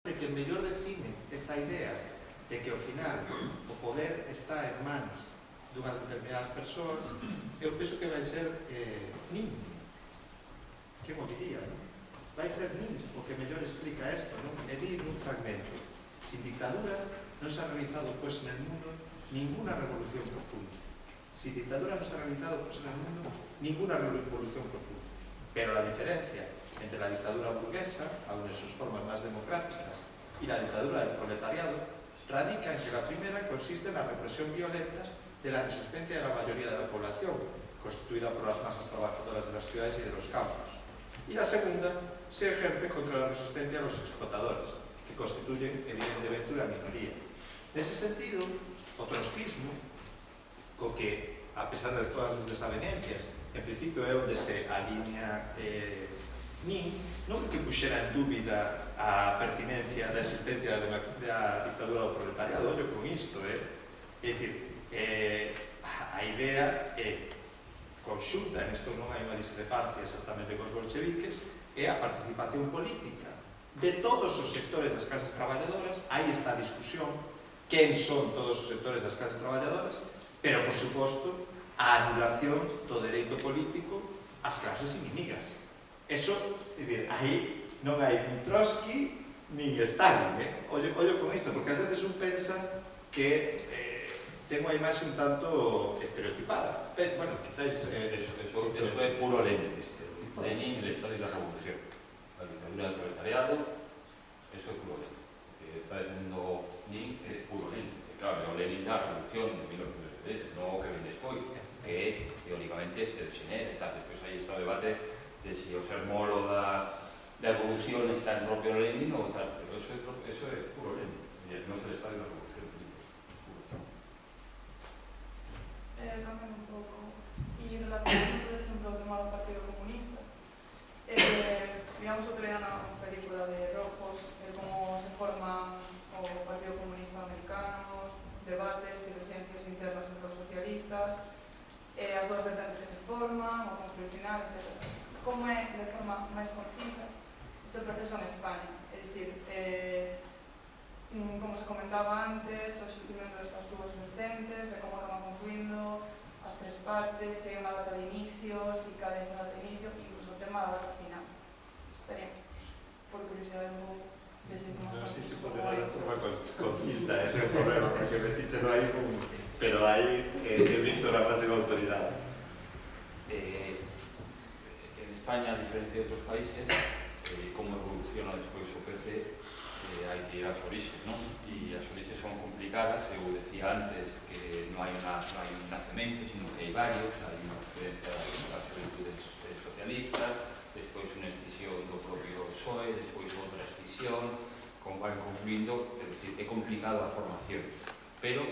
de que mellor define esta idea de que ao final o poder está en mans dunhas determinadas persoas, eu penso que vai ser Nin. Que mo diría, non? Vai ser Nin o que mellor explica isto, non? E di nun fragmento: sin dictadura non se ha realizado pues en el mundo ninguna revolución profunda. Sin dictadura no se ha realizado pues en el mundo ninguna revolución profunda. Pero la diferencia entre la dictadura burguesa, aún en sus formas más democráticas, y la dictadura del proletariado, radica en que la primera consiste en la represión violenta de la resistencia de la mayoría de la población, constituida por las masas trabajadoras de las ciudades y de los campos. Y la segunda se ejerce contra la resistencia de los explotadores, que constituyen evidentemente una minoría. En ese sentido, o trotskismo, co que, a pesar de todas as desavenencias, en principio é onde se alinea Nin, non que puxera en dúbida a pertinencia da existencia da dictadura do proletariado, ollo con isto, é dicir, a idea é conxunta, en isto non hai unha discrepancia exactamente cos bolcheviques, é a participación política de todos os sectores das casas traballadoras. Aí está a discusión, quen son todos os sectores das casas traballadoras, pero, por suposto, a anulación do dereito político ás clases inimigas. Eso, é dicir, aí non hai un Trotsky nin Stalin, ollo con isto, porque ás veces un pensa que ten unha imaxe un tanto estereotipada. Bueno, quizás... Eso é puro Lenin, Lenin, el Estado y la Revolución. La dictadura del proletariado, eso é puro Lenin. Lo que está diciendo Nin é puro Lenin. Claro, Lenin da Revolución de 1910, no que ven despois, que teóricamente se degenera e tal. Despois aí está o debate de si o sermolo da evolución está en propio Lenin ou tal, pero eso é puro Lenin, non se le está de la Revolución. Cambiando un pouco, e relacionando, por exemplo, o tema do Partido Comunista, digamos outro día na película de Rojos, de como se forma o Partido Comunista americano, debates, divergencias internas entre os socialistas, as dúas vertentes que se forman, o constitucional, etc. Como é, de forma máis concisa, este proceso en España? É dicir, como se comentaba antes, o xurcimento destas dúas vertentes, de como van confluindo as tres partes, se hai unha data de inicio, se cada esa data de inicio, e incluso o tema da data final. Estaría, por curiosidade, un pouco de xeito máis... Non sei se poderás de forma concisa, ese é o problema, porque me dixe no hai un... Pero aí Víctor a máxima autoridade. En España, a diferencia de otros países, como evoluciona despois o PC, hai que ir ás orixes, non? E as orixes son complicadas. Eu decía antes que non hai un nacemento, sino que hai varios. Hai unha referencia ás xuventudes socialistas, despois unha escisión do propio PSOE, despois outra escisión, como van confluindo. É dicir, é complicado a formación, pero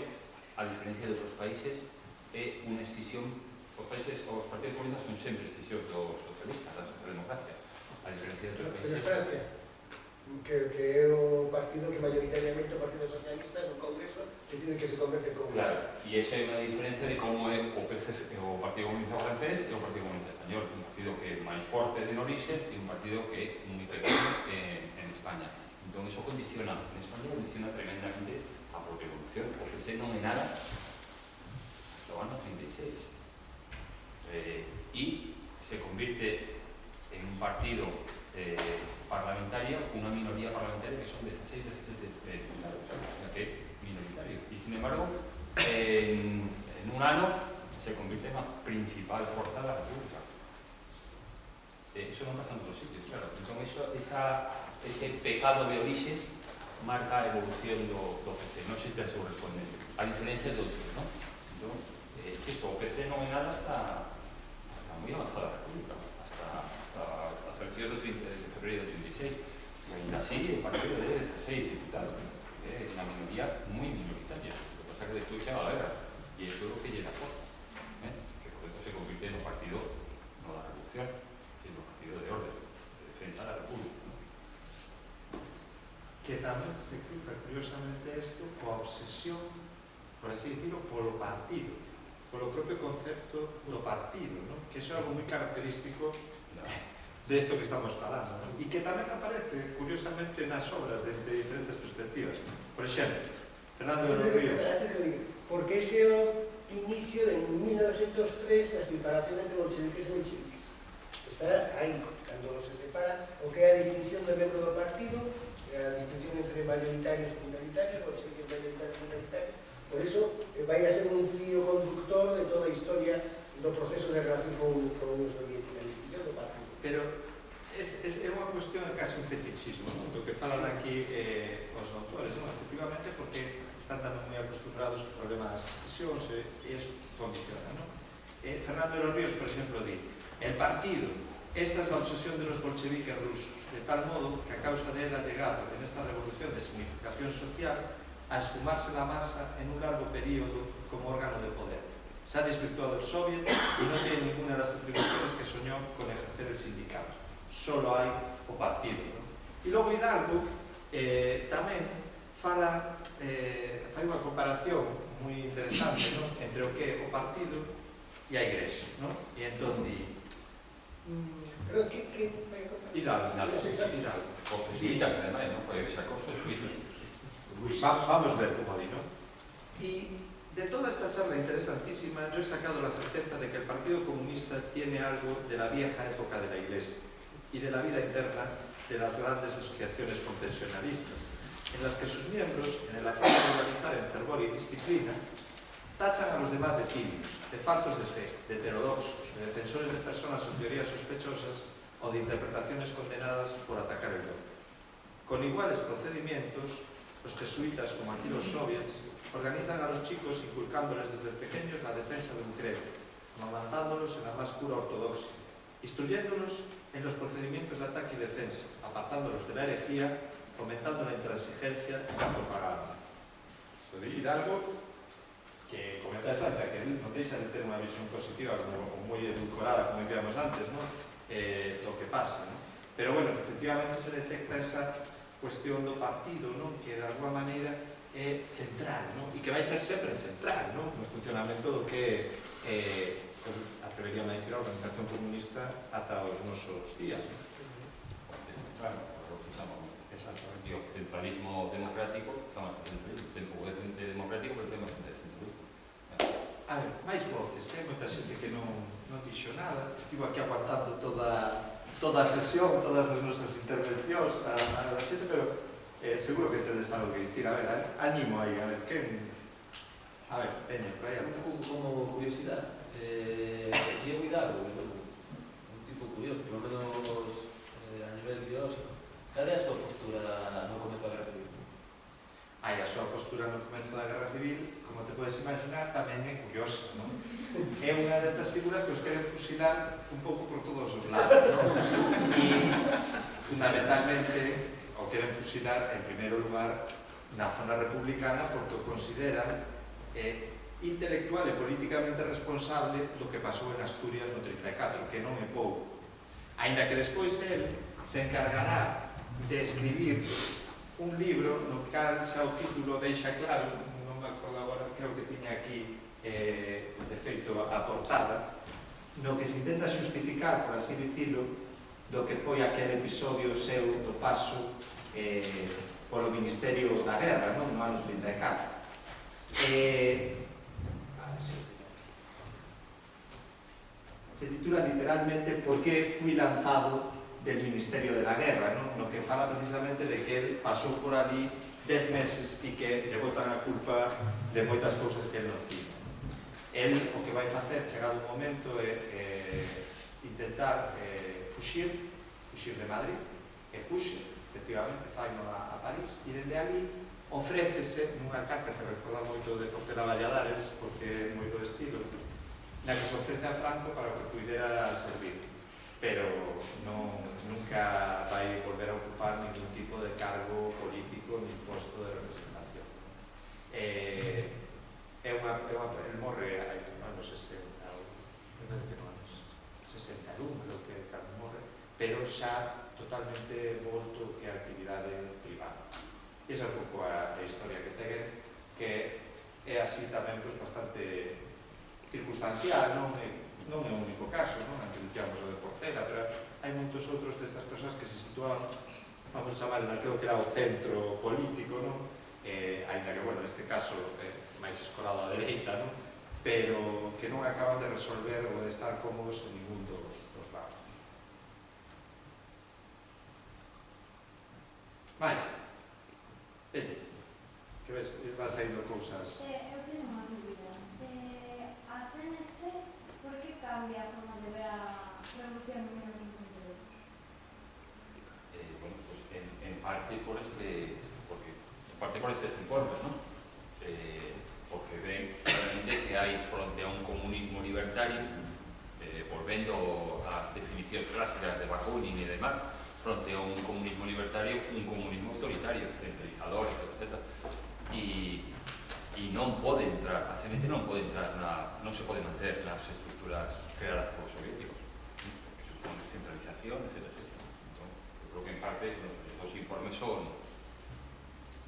a diferencia de outros países é unha escisión. Os partidos comunistas son sempre escisións dos socialistas, da socialdemocracia. A diferencia de outros países... Pero Francia, que é o partido que mayoritariamente o Partido Socialista no Congreso decide que se converte en comunista. Claro, e esa é unha diferencia de como é o Partido Comunista francés e o Partido Comunista español. Un partido que é máis forte de orixe e un partido que é moi pequeno en España. Entón, iso condiciona, en España condiciona tremendamente a propia evolución. O PC non é nada hasta o ano 36. Y se convierte en un partido parlamentario, una minoría parlamentaria que son 16 diputados, o sea que es minoritario. Y sin embargo, en un año se convierte en la principal fuerza de la República. Eso no pasa en otros sitios, claro. Entonces, ese pecado de origen marca a evolución do PC. Non sei se a seu respondente. A diferencia de outros, non? Entón, o PC non é nada hasta muy avanzada la República, hasta las elecciones de febrero del 36. Y ainda así, el partido de 16 diputados, una minoría muy minoritaria. Lo que pasa es que después se va a la guerra, y eso es lo que llega a fuerza. Que por eso se convierte en un partido, no de la revolución, sino un partido de orden, de defensa de la República. Que tamén se cruza curiosamente isto coa obsesión, por así decirlo, polo partido, polo propio concepto do partido, ¿no? Que iso é algo moi característico desto que estamos falando, non? E que tamén aparece, curiosamente, nas obras de diferentes perspectivas. Por exemplo, Fernando de los Ríos. Porque ese é o inicio de 1903 da separación entre bolcheviques e bolcheviques. Está aí, cando se separa o que é a definición do membro do partido, a distinción entre mayoritarios e minoritarios, bolcheviques mayoritarios e minoritarios. Por eso vai a ser un fío conductor de toda a historia do proceso de relación con a Unión Soviética, a definición do partido. Pero é unha cuestión casi un fetichismo, non? Do que falan aquí os autores, non? Efectivamente, porque están tamén moi acostumbrados ao problema das expresións e iso condiciona, non? Fernando de los Ríos, por exemplo, di: el partido, esta es la obsesión de los bolcheviques rusos, de tal modo que a causa de él ha llegado en esta revolución de significación social a esfumarse la masa en un largo periodo como órgano de poder. Se ha desvirtuado el soviet y no tiene ninguna de las atribuciones que soñó con ejercer el sindicato. Solo hai o partido, ¿no? E logo Hidalgo tamén fala, fai unha comparación moi interesante, ¿no? Entre o que é o partido e a igrexa, ¿no? E entón di Hidalgo. O jesuitas, además, ¿no? Porque sacó sus juicios. Vamos a ver como di, ¿no? Y de toda esta charla interesantísima yo he sacado la certeza de que el Partido Comunista tiene algo de la vieja época de la Iglesia y de la vida interna de las grandes asociaciones confesionalistas, en las que sus miembros, en el afán de organizar en fervor y disciplina, tachan a los demás de tibios, de faltos de fe, de heterodoxos, de defensores de personas o teorías sospechosas o de interpretaciones condenadas por atacar el dogma. Con iguales procedimientos, los jesuitas, como aquí los soviets, organizan a los chicos inculcándoles desde pequeños la defensa de un credo, amamantándolos en la más pura ortodoxia, instruyéndolos en los procedimientos de ataque y defensa, apartándolos de la herejía, fomentando la intransigencia y la propaganda. Esto de Hidalgo, que comenta esta, que non deixa de ter unha visión positiva como moi edulcorada, como decíamos antes, ¿no? Lo que pasa, ¿no? Pero bueno, efectivamente se detecta esa cuestión do partido, ¿no? Que de alguma maneira é central, ¿no? E que vai ser sempre central, ¿no? No funcionamento do que atreveríame a dicir a organización comunista ata os nosos días, ¿no? Es central, lo que usamos. Exactamente. Y el centralismo democrático, estamos en el tempo democrático, pero tenemos en el centralismo. A ver, máis voces, que hai moita xente que non dixo nada, estivo aquí aguantando toda a sesión, todas as nosas intervencións a la xente, pero seguro que tedes algo que dicir. A ver, animo aí, a ver, quen... A ver, veña, por aí. Un pouco como curiosidade, Diego Hidalgo, un tipo curioso, por lo menos a nivel ideolóxico. Cal é a súa postura no comezo da Guerra Civil? Ai, a súa postura no comezo da Guerra Civil, como te podes imaginar, tamén é curiosa, non? É unha destas figuras que os queren fusilar un pouco por todos os lados, non? E, fundamentalmente, o queren fusilar, en primeiro lugar, na zona republicana, porque o consideran intelectual e políticamente responsable do que pasou en Asturias no 34, que non é pouco. Ainda que despois el se encargará de escribir un libro no cal xa o título deixa claro, non me acordo agora, creo que tiña aquí de feito a portada, no que se intenta xustificar, por así dicilo, do que foi aquel episodio seu do paso polo Ministerio da Guerra, non? No ano 34. Se titula literalmente ¿Por qué fui lanzado del Ministerio de la Guerra? ¿No? No que fala precisamente de que él pasou por ali 10 meses e que lle botan a culpa de moitas cousas que él non tiña. El o que vai facer chegado un momento é intentar fuxir de Madrid, e fuxe, efectivamente, faino a París, e dende ali ofrécese nunha carta que recorda moito de Portela Valladares, porque é moi do estilo, na que se ofrece a Franco para que pudera servir, pero nunca vai volver a ocupar ningún tipo de cargo político ni posto de representación. El morre hai anos 61, creo que cando morre, pero xa totalmente volto que a actividade privada. Esa é un pouco a historia que ten, que é así tamén bastante circunstancial, non? non é o único caso, non? Antes dicíamos o de Portela, pero hai moitos outros destas persoas que se situaban, vamos a chamar, naquilo que era o centro político, non? Ainda que, bueno, neste caso, máis escolado á dereita, non? Pero que non acaban de resolver ou de estar cómodos en ningún dos lados. Mais, que ves, vas saindo cousas... Eu teño unha dúbida. A CNT, por que cambia a forma de ver a revolución de 1952? Bueno, pues en parte por estos informes, ¿no? Porque ven claramente que hay frente a un comunismo libertario, volviendo a las definiciones clásicas de Bakunin y demás, frente a un comunismo libertario, un comunismo autoritario, centralizador, etc. Y non pode entrar, a CNT non pode entrar, non se pode manter nas estructuras creadas por los soviéticos, que supone centralización, etc. Entonces, yo creo que en parte los informes son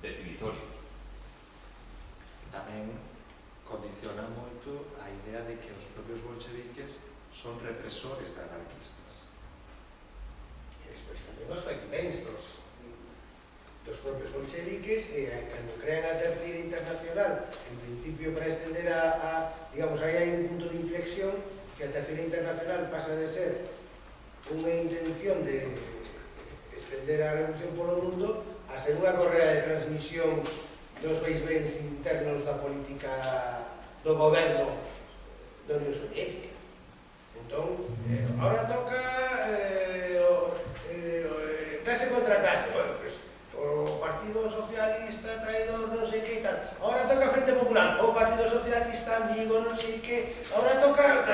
definitorios. Tamén condiciona moito a idea de que os propios bolcheviques son represores de anarquistas. E despois tamén os fragmentos dos propios bolcheviques, cando crean a Terceira Internacional, en principio para extender digamos, aí hai un punto de inflexión, que a Terceira Internacional pasa de ser unha intención de extender a revolución polo mundo a ser unha correa de transmisión dos vaivens internos da política do goberno da Unión Soviética. Entón, ahora toca clase contra clase. Bueno, pues, o Partido Socialista traidor, non sei que e tal. Ahora toca Frente Popular, o Partido Socialista amigo, non sei que. Ahora toca...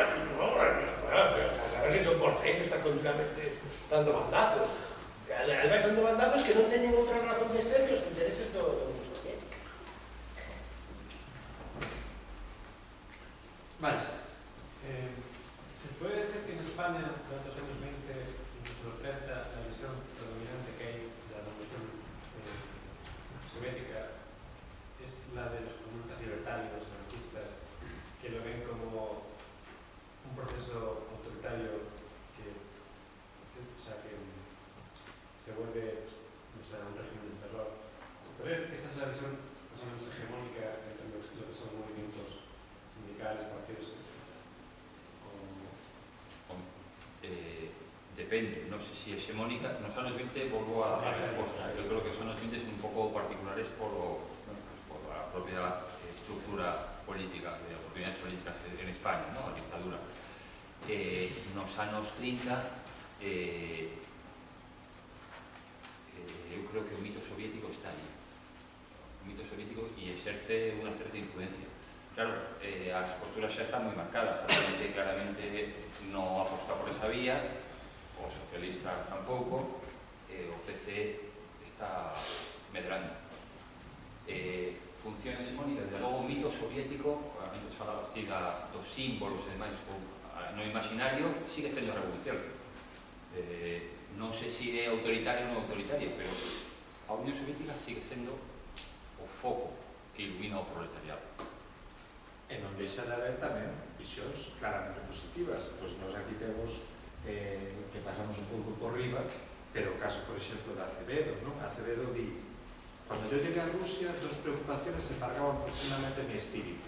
Ahora que son Cortés está continuamente dando bandazos. Además, dando bandazos que non teñen outra razón de ser que os intereses do Unión Soviética. Mais, ¿Se puede decir que en España, durante los años 20 y los 30, la visión predominante que hay de la revolución soviética es la de los comunistas libertarios, anarquistas, que lo ven como un proceso autoritario que se vuelve un régimen de terror? ¿Se puede decir que esa es la visión más o menos hegemónica entre lo que son movimientos sindicales, partidos? Depende, no sé si hegemónica. Nos años 20 vuelvo a la respuesta. Yo creo que los años 20 son un poco particulares por la propia estructura política, de oportunidades políticas en España, ¿no? La dictadura. Nos años 30 yo creo que el mito soviético está ahí. El mito soviético y ejerce una cierta influencia. Claro, las posturas ya están muy marcadas. Claramente no aposta por esa vía, os socialistas tampouco, o PC está medrando. Función hegemónica, desde logo o mito soviético, antes falabas ti dos símbolos e demais, no imaginario sigue sendo a revolución. Non sei se é autoritario ou non autoritario, pero a Unión Soviética sigue sendo o foco que ilumina o proletariado. E non deixa de haber tamén visións claramente positivas. Pois nós aquí temos que pasamos un pouco por riba, pero o caso, por exemplo, de Acevedo, non? Acevedo di: cuando yo llegué a Rusia, dos preocupaciones embargaban profundamente mi espíritu.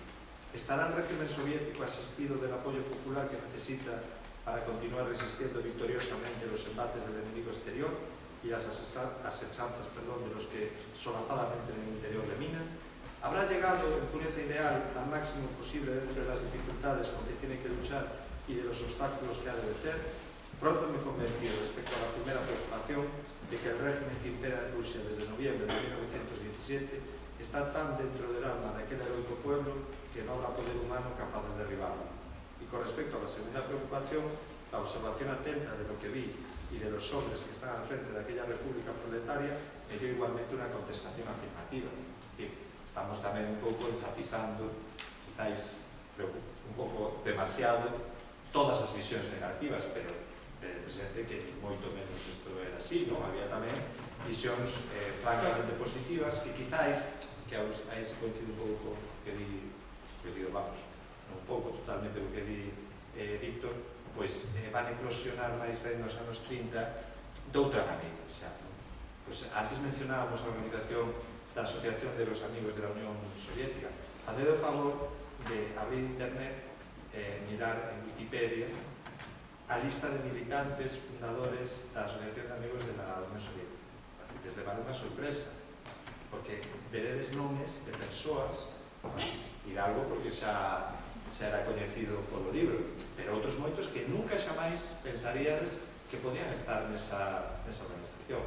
¿Estará el régimen soviético asistido del apoyo popular que necesita para continuar resistiendo victoriosamente los embates del enemigo exterior y las asechanzas de los que solapadamente en el interior dominan? ¿Habrá llegado en pureza ideal al máximo posible dentro de las dificultades con que tiene que luchar y de los obstáculos que ha de vencer? Pronto me convencí respecto a la primera preocupación de que el régimen que impera en Rusia desde noviembre de 1917 está tan dentro del alma de aquel heroico pueblo que no habrá poder humano capaz de derribarlo. Y con respecto a la segunda preocupación, la observación atenta de lo que vi y de los hombres que están al frente de aquella república proletaria me dio igualmente una contestación afirmativa. Es decir, estamos tamén un pouco enfatizando, quizáis un pouco demasiado, todas as visións negativas, pero presente que moito menos isto era así, non? Había tamén visións francamente positivas que quizáis, que aí se coincide un pouco que di, vamos, un pouco totalmente o que di Víctor, pois van eclosionar máis ben nos anos 30 doutra maneira xa. Pois antes mencionábamos a organización da Asociación de los Amigos de la Unión Soviética. Facedo o favor de abrir internet e mirar en Wikipedia a lista de militantes fundadores da Asociación de Amigos de la Unión Soviética. Les levaron unha sorpresa, porque veredes nomes de persoas, Hidalgo porque xa era coñecido polo libro, pero outros moitos que nunca xamais pensaríades que podían estar nesa organización.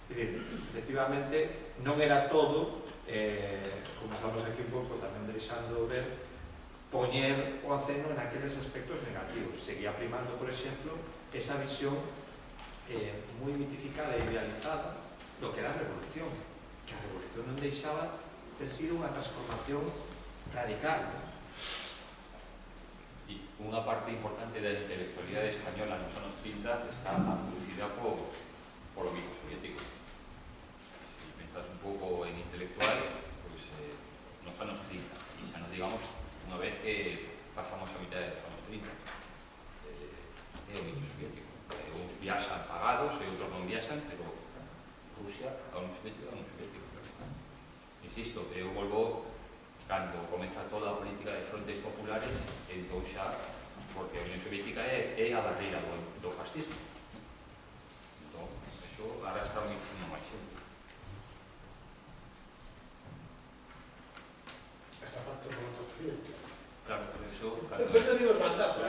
É dicir, efectivamente, non era todo, como estamos aquí un pouco tamén deixando ver, poñer o aceno en aqueles aspectos negativos. Seguía primando, por exemplo, esa visión moi mitificada e idealizada do que era a revolución, que a revolución non deixaba ter sido unha transformación radical. Y una parte importante de la intelectualidad española en los años 30 está abducida por los mitos soviéticos. Si pensás un poco en intelectual, pues en los años 30, y ya nos digamos una vez que pasamos a mitad de los años 30, é o mito soviético. Uns viaxan pagados e outros non viaxan, pero Rusia a un soviético. Insisto, eu volvo cando comeza toda a política de frontes populares, entón xa, porque a Unión Soviética é a barreira do fascismo. Entón, eso arrastra muchísimo máis xente. Hasta pacto con otros clientes. Claro, por eso... Después te digo os bandazos.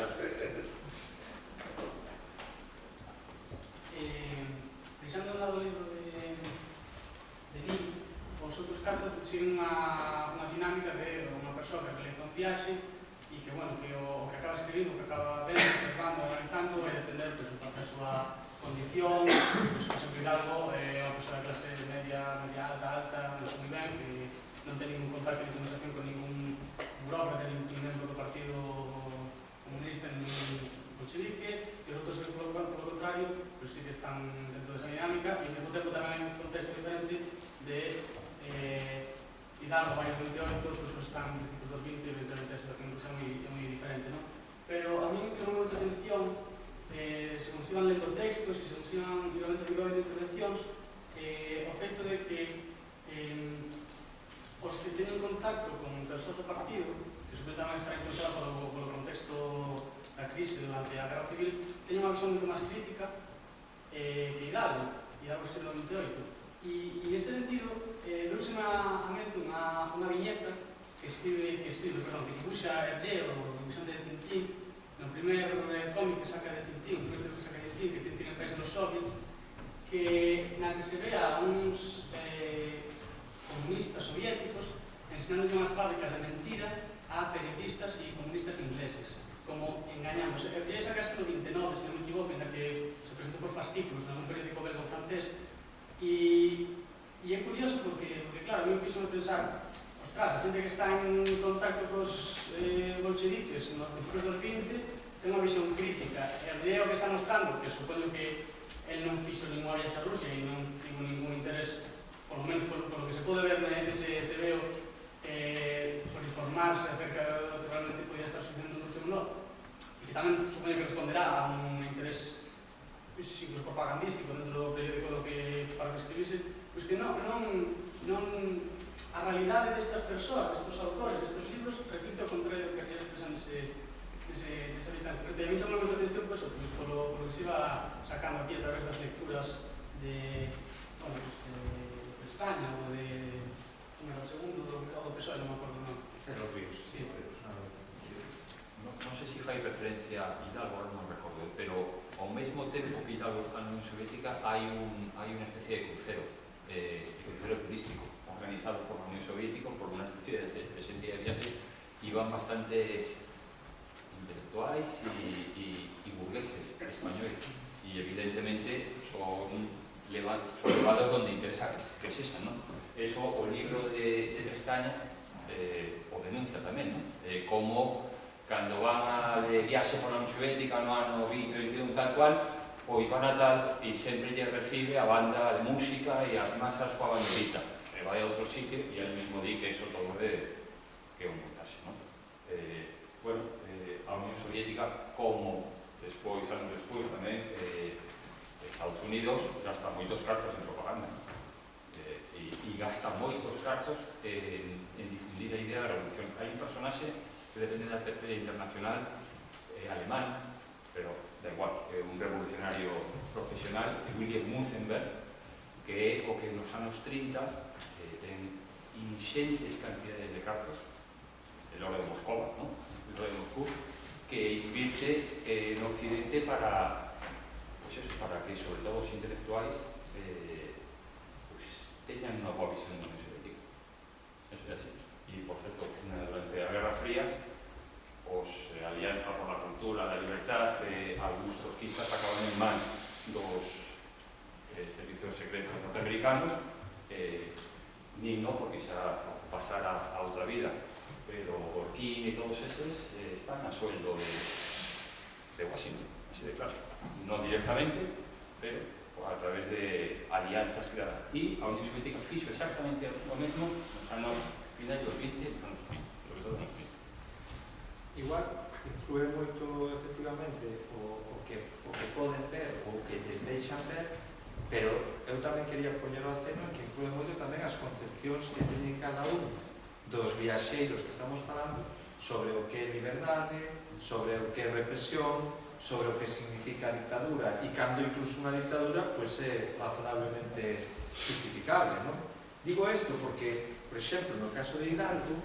Deixando un lado o libro de Nin, os outros cartos siguen unha dinámica de unha persoa que realiza un viaxe e que, bueno, que o que acaba escribindo, que acaba vendo, observando, analizando, vai defender a súa condición, o seu Hidalgo, é unha persoa de clase media alta, non moi ben, que non ten ningún contacto ni conversación con ningún burócrata, ni membro do Partido Comunista, ni ningún bolchevique, e os outros, por lo contrario, pues sí que están dentro desa dinámica, e ao mesmo tempo tamén hai un contexto diferente de Hidalgo, años 28, os outros están en principios dos 20, e evidentemente a situación rusa é moi diferente, ¿no? Pero a mí me chamou moita atención, según se iban lendo textos e según se iban de intervencións, o feito de que os que teñen contacto con persoas do partido, que sobre tamén está influenciado polo contexto da crise durante a Guerra Civil, teñen unha visión moito máis crítica que Hidalgo escribiu no 28. E neste sentido, deuse a mente unha viñeta que dibuxa Hergé, o dibujante de Tintín, no primer cómic que saca de Tintín, o primer libro que saca de Tintín, que Tintín en país dos soviets, na que se ve a uns comunistas soviéticos ensinando unhas fábricas de mentira a periodistas e comunistas ingleses, como engañándose. Hergé saca isto no 29, se non me equivoco, en la que se presentó por fascículos en un periódico belgo-francés. E é curioso porque claro, a mí fixo pensar, ostras, a xente que está en contacto cos bolcheviques nos principios dos 20 ten unha visión crítica, e o que está mostrando, que supoño que el non fixo ninguna viaxe a Rusia e non tivo ningún interés, por lo menos por lo que se pode ver nese TVO, por informarse acerca do que realmente podía estar sucedendo en Rusia ou non, e que tamén supoño que responderá a un interés incluso propagandístico dentro do periódico para que escribise, pois que non a realidade destas persoas, destes autores, destes libros, reflicte o contrario que se expresa nese habitante. E a mí chamou moita atención por lo que se iba sacando aquí a través das lecturas de España ou de segundo ou do PSOE, non me acordo non. Pero Ríos. Sí. No sé si fai referencia a Hidalgo, ahora non recordo, pero ao mesmo tempo que Hidalgo está na Unión Soviética hai unha especie de crucero turístico organizado por la Unión Soviética, por unha especie de esencia de viajes, y van bastantes intelectuais e burgueses españoles, y evidentemente son levados donde interesa que es esa, ¿no? Eso o libro de Pestaña o denuncia tamén, ¿no? Como cando van de viaxe por a Unión Soviética no ano 20, 21, tal cual, pois van a tal e sempre lle recibe a banda de música e as masas coa banderita. E vai a outro sitio e al mismo di que iso todo que é un montaxe, non? Bueno, a Unión Soviética, como despois, anos despois tamén, Estados Unidos gasta moitos cartos en propaganda e gasta moitos cartos en difundir a idea da revolución. Hai un personaxe que depende da tercera internacional alemán, pero da igual, é un revolucionario profesional, William Münzenberg, que é o que nos anos 30 ten inxentes cantidades de cartos, el oro de Moscova, ¿no? El oro de Moscú, que invirte no Occidente para, pues eso, para que sobre todo os intelectuais teñan unha boa visión da Unión Soviética. Eso é así. E, por certo, durante a Guerra Fría, os Alianza por la Cultura, la Libertad, algúns trotskistas acaban en mans dos servicios secretos norteamericanos, nin no, porque xa pasara a outra vida, pero Gorkin e todos eses están a sueldo de Washington, así de claro. Non directamente, pero a través de alianzas creadas. E a Unión Soviética fixo exactamente o mesmo nos anos finais dos 20 e nos 30, sobre todo nos 30. Igual influe moito efectivamente o que poden ver ou que lles deixan ver, pero eu tamén quería poñer o aceno en que influe moito tamén as concepcións que teñen cada un dos viaxeiros que estamos falando sobre o que é liberdade, sobre o que é represión, sobre o que significa a dictadura, e cando incluso unha dictadura pues, é razonablemente justificable, non? Digo isto porque, por exemplo, no caso de Hidalgo,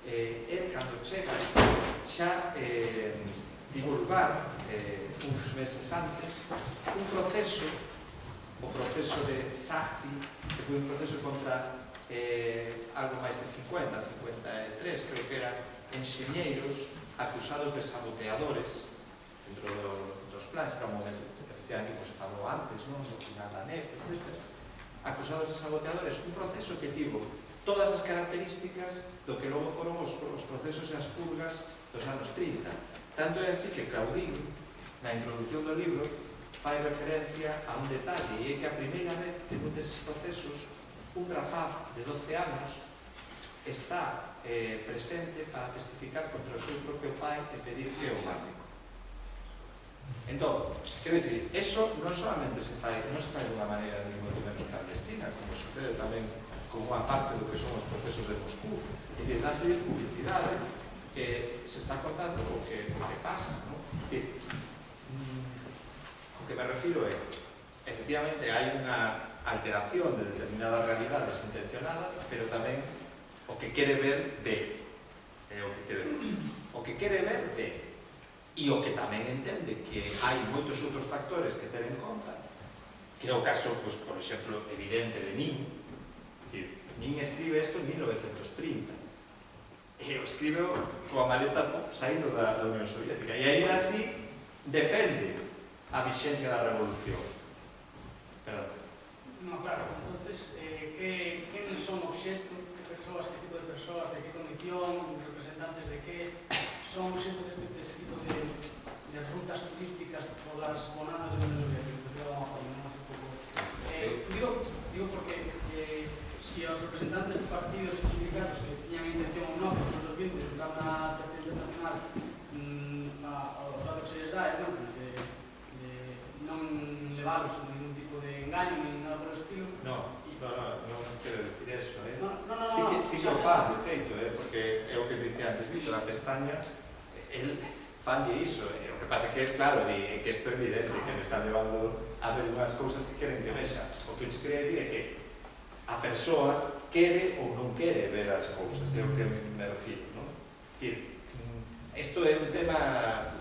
el cando chega xa tivo lugar uns meses antes un proceso, o proceso de Sahti, que foi un proceso contra algo máis de 53, creo que eran enxeñeiros acusados de saboteadores dentro dos plans, como efectivamente se falou antes, non? No final da NEP, etc. Acusados de saboteadores, un proceso que tivo todas as características do que logo foron os procesos e as purgas dos anos 30. Tanto é así que Claudín, na introducción do libro, fai referencia a un detalle, e é que a primeira vez que nun deses procesos un rapaz de 12 anos está presente para testificar contra o seu propio pai e pedir que o mate. Entón, quero dicir, eso non solamente se fai dunha maneira ni moito menos clandestina, como sucede tamén con unha parte do que son os procesos de Moscú. É dicir, na serie de publicidade que se está contando o que pasa, non? É dicir, o que me refiro é, efectivamente, hai unha alteración de determinadas realidades intencionadas, pero tamén o que quere ver de. O que quere ver de. E o que tamén entende que hai moitos outros factores que ter en conta, que é o caso, pues, por exemplo, evidente de Nin. É dicir, Nin escribe isto en 1930. E o escribe coa maleta saindo da Unión Soviética. E ainda así defende a vixencia da revolución. Perdón. No, claro, entonces, ¿qué son obxectos, qué persoas, qué tipo de persoas, de qué condición, representantes de qué son obxectos de ese tipo de rutas turísticas por las bonadas de la Unión Soviética? Digo porque si a los representantes de partidos y sindicatos que tenían intención o no, que son los vientos, de una tercera internacional, ao lado que se les dá, bueno, pues de non levalos a ningún tipo de engaño ni nada por el estilo. No quero decir eso, No, sí que o fan, de feito, porque é o que dicía antes Víctor, a pestaña, el fan de iso, o que pasa que, claro, que isto é evidente, que me están levando a ver unhas cousas que queren que vexa. O que eu te quería decir é que a persoa quere ou non quere ver as cousas, é o que me refiro, non? Dicir, isto é un tema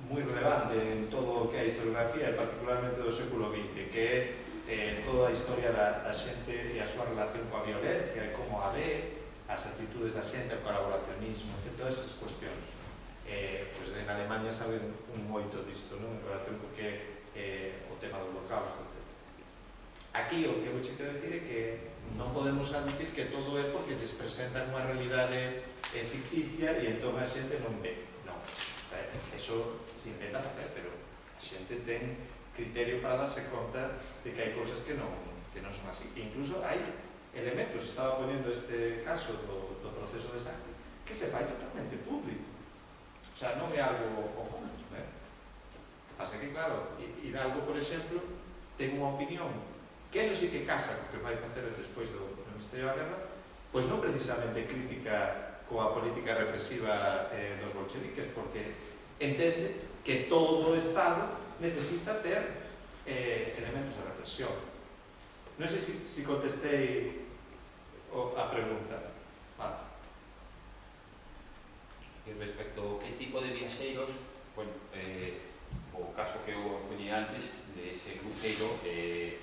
moi relevante en todo o que é a historiografía, e particularmente do século XX, que é toda a historia da xente e a súa relación coa violencia e como a ve, as actitudes da xente, o colaboracionismo, etc. Todas esas cuestións. Pois en Alemanha saben un moito disto, non? En relación co que é o tema do holocausto, etc. Aquí o que eu che quero decir é que non podemos dicir que todo é porque lles presentan unha realidade ficticia e entón a xente non ve. Non. Eso se inventa facer, pero a xente ten criterio para darse conta de que hai cousas que non son así. E incluso hai elementos, estaba poniendo este caso do proceso de Sahti, que se fai totalmente público. O sea, non é algo oculto, né? Pasa que, claro, Hidalgo, por exemplo, ten unha opinión que eso sí que casa co que vai facer despois do Ministerio da Guerra, pois non precisamente crítica coa política represiva dos bolcheviques, porque entende que todo o Estado necesita ter elementos de represión. Non sei se contestei a pregunta. Vale. E respecto ao que tipo de viaxeiros, bueno, o caso que eu poñi antes de ese cruceiro é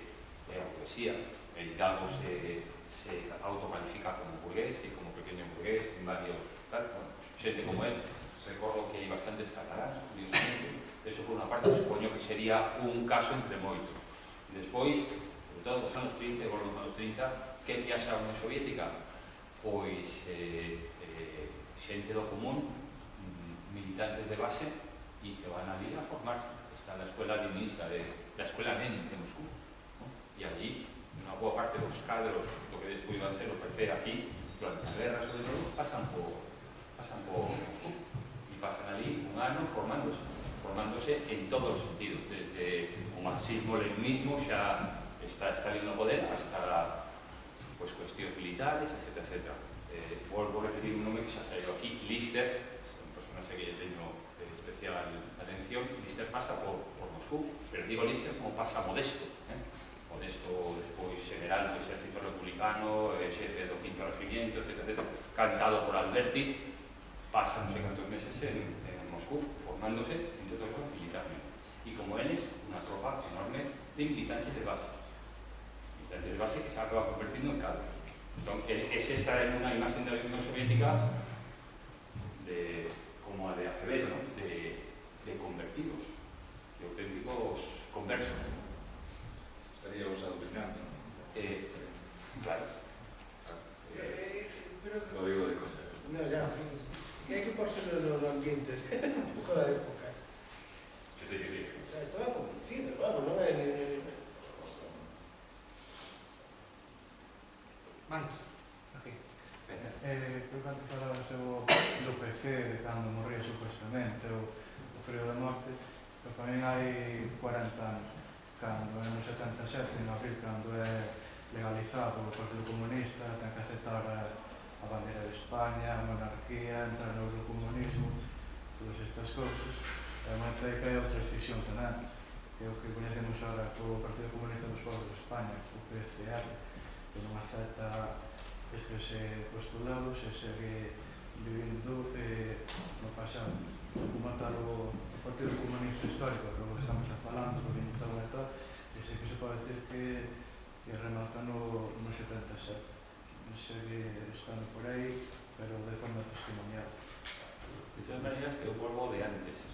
a poesía. Hidalgo se autocalifica como burgués e como pequeño burgués en varios, claro, bueno, xente como él. Recordo que hai bastantes cataláns, curiosamente. Eso por unha parte supoño que sería un caso entre moitos. Despois, sobre todo nos anos 30, volvemos anos 30, que viaxa a Unión Soviética? Pois xente do común, militantes de base, e se van ali a formarse. Está na escuela leninista, la escuela Lenin de Moscú, ¿no? E allí, unha boa parte dos cadros, do que despois va a ser o PC aquí, durante a guerra, sobre todo, pasan por Moscú. E pasan ali un ano formándose en todos os sentidos, desde o marxismo-leninismo xa está no poder, hasta pues, cuestións militares, etc. Volvo a repetir un nome que xa saiu aquí, Lister, un personaxe que lle teño especial atención. Lister pasa por Moscú, pero digo Lister como pasa Modesto, Modesto despois general do exército republicano, xefe do 5º regimiento, etc. Cantado por Alberti, pasa non sei cantos meses en Moscú, formándose entre todos militarmente. E como eles, unha tropa enorme de militantes de base. Militantes de base que se acaba convertindo en cadros. Entón, ese está en unha imagen da Unión Soviética como a de Acevedo, ¿no? de convertidos, de auténticos conversos. Estaríamos adoctrinando, ¿no? Claro. Lo digo de coña. No, ya, que hai que porselo no ambiente, un pouco da época. Que sí. O sea, estaba convencido, vamos, non é... Mais? Por canto falabas do PC, de cando morría supuestamente, o frío da morte, pero tamén hai 40 anos, cando no 77, en abril, cando é legalizado o Partido Comunista, ten que aceptar a bandeira de España, a monarquía, entrar no comunismo, todas estas cousas. Realmente hai que hai outra decisión tamén, que é o que conhecemos agora co Partido Comunista dos Povos de España, o PCR, que non acepta estes postulados e segue vivindo no pasado. Como tal o Partido Comunista Histórico, que logo estamos falando, do limitado e tal, e sei que se pode decir que remata no 77. Segue estando por aí, pero de forma testimonial. De todas maneras, eu volvo de antes,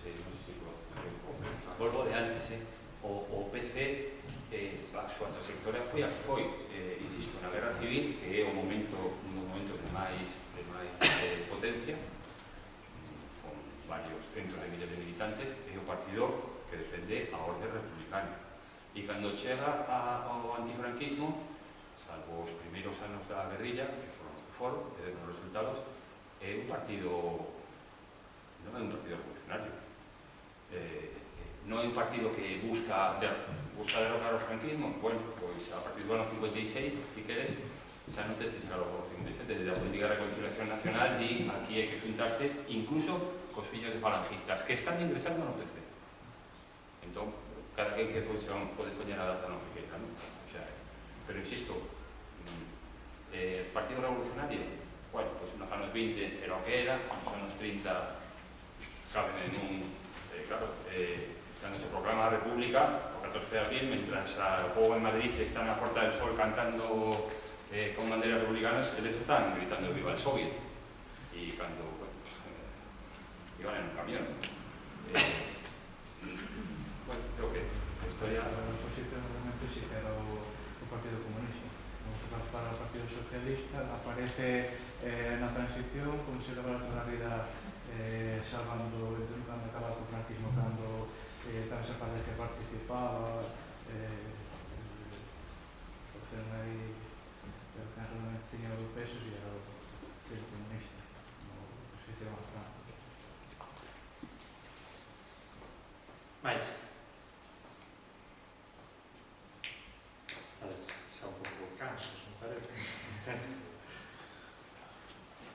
volvo de antes, o PC, a súa trayectoria foi, insisto, na Guerra Civil, que é un momento de máis potencia, con varios centros de miles de militantes, é o partido que defende a orde republicana. E cando chega ao antifranquismo, salvo os primeiros anos da guerrilla, que foron, e deron os resultados, é un partido, non é un partido revolucionario, non é un partido que busca derrocar o franquismo. Bueno, pois a partir do ano 56, se queres, xa non tes que chegar ao 57, desde a política de reconciliación nacional, e aquí hai que xuntarse incluso cos fillos de falangistas que están ingresando no PC. Entón, cada quen que pode poñer a data non que queira, non? O sea, pero insisto, Partido Revolucionario, bueno, pues nos anos 20 era o que era, nos anos 30 caben en un, claro, cando se proclama a República, o 14 de abril, mentras o povo en Madrid está na Porta del Sol cantando con banderas republicanas, eles están gritando viva el Soviet, e cando, bueno, pues, iban en un camión. Bueno, creo que a historia... A oposición realmente sí que era o Partido Comunista. Para o Partido Socialista aparece na transición como se levara toda a vida salvando, intentando acabar co franquismo cando tamén se parece que participaba facendo aí que realmente tiña os pesos e era o Partido Comunista como oposición a Francia. Mais. Xa un pouco cansos, me parece.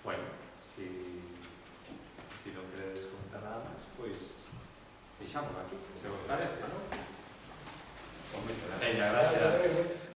Bueno, si non queredes comentar nada máis, pois deixámoslo aquí, se vos parece, non?